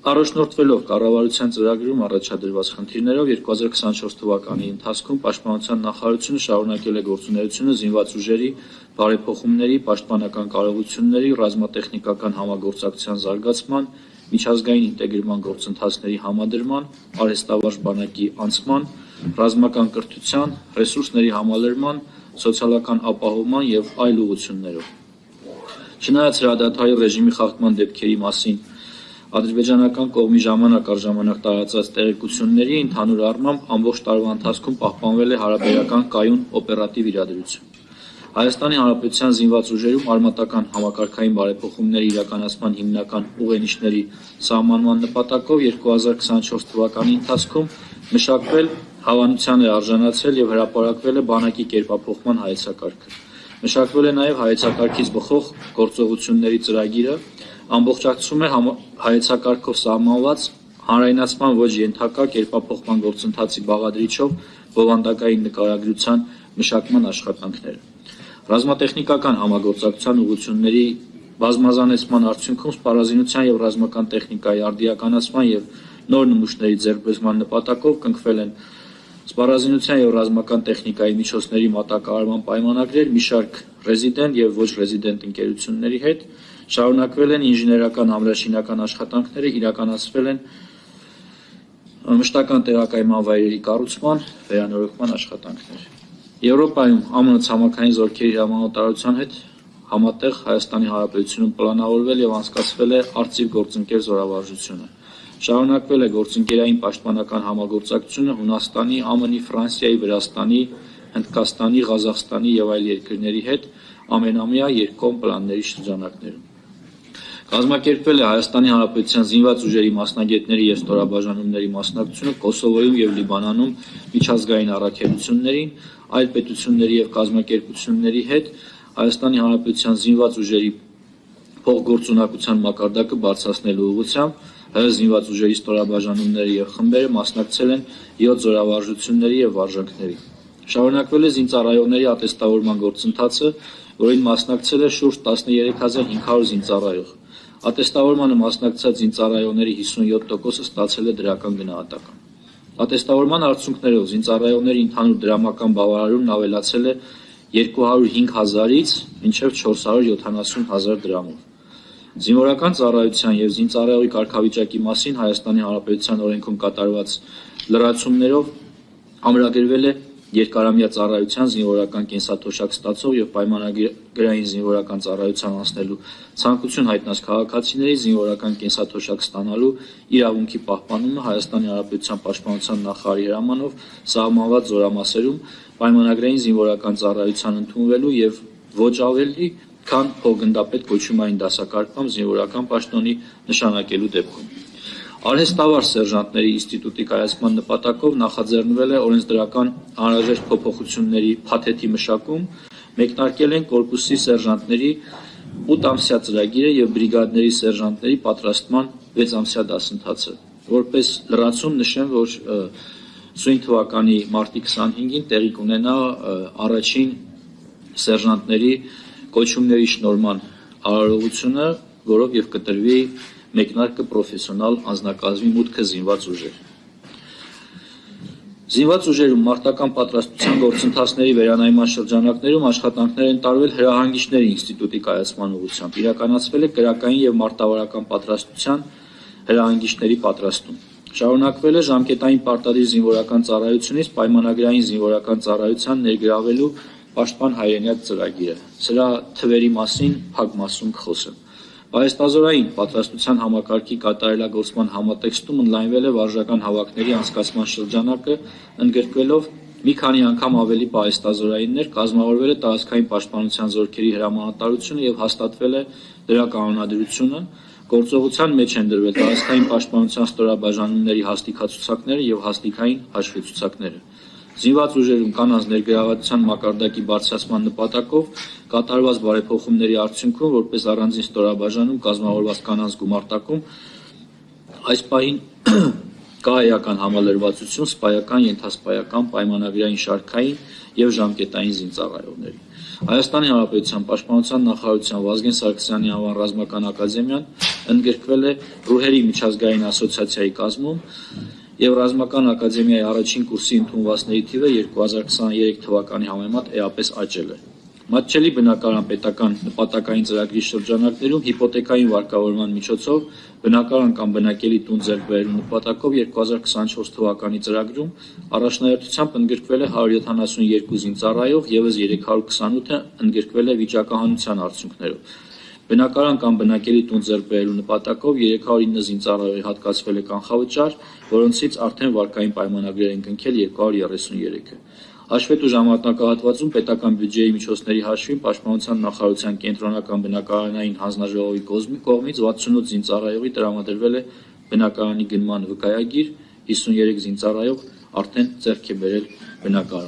Առաջնորդվելով կառավարության ծրագրում առաջադրված խնդիրներով 2024 թվականի ընթացքում Պաշտպանության նախարարությունը շարունակել է գործունեությունը զինված ուժերի բարեփոխումների, պաշտպանական կարողությունների, ռազմատեխնիկական համագործակցության զարգացման, միջազգային ինտեգրման գործընթացների համադրման, արհեստավարժ բանակի անցման, ռազմական կրթության, ռեսուրսների համալրման, սոցիալական ապահովման և այլ ուղղություններով։ Չնայած հրադադարի ռեժիմի խախտման դեպքերի մասին ադրբեջանական կողմի ժամանակ առ ժամանակ տարածած տեղեկությունների ընդհանուր առմամբ ամբողջ տարվա ընթացքում պահպանվել է հարաբերական կայուն օպերատիվ իրադրություն։ Հայաստանի Հանրապետության զինված ուժերում արմատական համակարգային բարեփոխումների իրականացման հիմնական ուղենիշների սահմանման նպատակով 2024 թվականի ընթացքում մշակվել, հավանության է արժանացել և հրապարակվել է բանակի կերպափոխման հայեցակարգը։ Մշակվել է նաև հայեցակարգից բխող գործողությունների ծրագիրը, ամբողջացում է հայեցակարգով սահմանված հանրայնացման ոչ ենթակա կերպափոխման գործընթացի բաղադրիչով բովանդակային նկարագրության մշակման աշխատանքները։ Ռազմատեխնիկական համագործակցության ուղղությունների բազմազանեցման արդյունքում սպառազինության և ռազմական տեխնիկայի արդիականացման և նոր նմուշների ձեռքբերման նպատակով կնքվել են սպառազինության և ռազմական տեխնիկայի միջոցների մատակարարման պայմանագրեր մի շարք ռեզիդենտ և ոչ ռեզիդենտ ընկերությունների հետ, շարունակվել են ինժեներական ամրաշինական աշխատանքները, իրականացվել են մշտական տեղակայման վայրերի կառուցման, վերանորոգման աշխատանքներ։ Եվրոպայում ԱՄՆ ցամաքային զորքերի հրամանատարության հետ համատեղ Հայաստանի Հանրապետությունում պլանավորվել և անցկացվել է արծիվ գործընկեր զորավարժությունը։ Շարունակվել է գործընկերային պաշտպանական համագործակցությունը Հունաստանի, ԱՄՆ-ի, Ֆրանսիայի, Վրաստանի, Հնդկաստանի, Ղազախստանի և այլ երկրների հետ ամենամյա երկկողմ պլանների շրջանակներում։ Կազմակերպվել է Հայաստանի Հանրապետության զինված ուժերի մասնագետների և ստորաբաժանումների մասնակցությունը Կոսովոյում և Լիբանանում միջազգային առաքելություններին, այլ պետությունների և կազմակերպությունների հետ Հայաստանի Հանրապետության զինված ուժերի փոխգործունակության մակարդակը բարձրացնելու ուղղությամբ ՀՀ զինված ուժերի ստորաբաժանումները և խմբերը մասնակցել են 7 զորավարժությունների և վարժանքների։ Շարունակվել է զինծառայողների ատեստավորման գործընթացը, որին մասնակցել է շուրջ 13500 զինծառայող։ Ատեստավորմանը մասնակցած զինծառայողների 57%-ը ստացել է դրական գնահատական։ Ատեստավորման արդյունքներով զինծառայողների ընդհանուր դրամական բավարարումն ավելացել է 205,000-ից մինչև 470,000 դրամով։ Զինվորական ծառայության և զինծառայողի կարգավիճակի մասին Հայաստանի Հանրապետության օրենքում կատարված լրացումներով ամրագրվել է երկարամյա ծառայության զինվորական կենսաթոշակ ստացող և պայմանագրային զինվորական ծառայության անցնելու ցանկություն հայտնած քաղաքացիների զինվորական կենսաթոշակ ստանալու իրավունքի պահպանումը Հայաստանի Հանրապետության Պաշտպանության նախարարի հրամանով սահմանված զորամասերում պայմանագրային զինվորական ծառայության ընդունվելու և ոչ ավելի քան փոխգնդապետ կոչումային դասակարգմամբ զինվորական պաշտոնի նշանակելու դեպքում։ Արհեստավարժ սերժանտների ինստիտուտի կայացման նպատակով նախաձեռնվել է օրենսդրական անհրաժեշտ փոփոխությունների փաթեթի մշակում, մեկնարկել են կորպուսի սերժանտների 8-ամսյա ծրագիրը և բրիգադների սերժանտների պատրաստման 6-ամսյա դասընթացը։ Որպես լրացում նշեմ, որ սույն թվականի մարտի 25-ին տեղի կունենա առաջին սերժանտների կոչումների շնորհման արարողությունը, որով և կտրվի մեկնարկը պրոֆեսիոնալ անձնակազմի մուտքը զինված ուժեր։ Զինված ուժերում մարտական պատրաստության գործընթացների վերանայման շրջանակներում աշխատանքներ են տարվել հրահանգիչների ինստիտուտի կայացման ուղղությամբ, իրականացվել է կրակային և մարտավարական պատրաստության հրահանգիչների պատրաստում։ Շարունակվել է ժամկետային պարտադիր զինվորական ծառայությունից պայմանագրային զինվորական ծառայության ներգրավելու պաշտպան հայրենյաց ծրագիրը։ Սրա թվերի մասին փակ մասում կխոսեմ։ Պահեստազորային պատրաստության համակարգի կատարելագործման համատեքստում ընդլայնվել է վարժական հավաքների անցկացման շրջանակը, ընդգրկվելով մի քանի անգամ ավելի պահեստազորայիններ, կազմավորվել է տարածքային պաշտպանության զորքերի հրամանատարությունը և հաստատվել է դրա կանոնադրությունը, գործողության մեջ են դրվել տարածքային պաշտպանության ստորաբաժանումների հաստիքացուցակները և հաստիքային հաշվեցուցակները։ Զինված ուժերում կանանց ներգրավվածության մակարդակի բարձրացման նպատակով կատարված բարեփոխումների արդյունքում որպես առանձին ստորաբաժանում կազմավորված կանանց գումարտակում այս պահին կա էական համալրվածություն սպայական, ենթասպայական, պայմանագրային շարքային և ժամկետային զինծառայողների։ Հայաստանի Հանրապետության Պաշտպանության նախարարության Վազգեն Սարգսյանի անվան ռազմական ակադեմիան ընդգրկվել է Ռուհերի միջազգային ասոցիացիայի կազմում եւ ռազմական ակադեմիայի առաջին կուրսի ընդունվածների թիվը 2023 թվականի համեմատ էապես աճել է։ Մատչելի բնակարան պետական նպատակային ծրագրի շրջանակներում հիպոթեկային վարկավորման միջոցով բնակարան կամ բնակելի տուն ձեռք բերելու նպատակով 2024 թվականի ծրագրում առաջնահերթությամբ ընդգրկվել է 172 զինծառայող, ևս 328-ը ընդգրկվել է վիճակահանության արդյունքներով։ Բնակարան կամ բնակելի տուն ձեռք բերելու նպատակով 309 զինծառայողի հատկացվել է կանխավճար, որոնցից արդեն վարկային պայմանագրեր են կնքել 233-ը։ Հաշվետու ժամանակահատվածում պետական բյուջեի միջոցների հաշվին Պաշտպանության նախարարության կենտրոնական բնակարանային հանձնաժողովի կողմից 68 զինծառայողի տրամադրվել է բնակարանի գնման վկայագիր, 53 զինծառայող արդեն ձեռք է բերել բնակարան։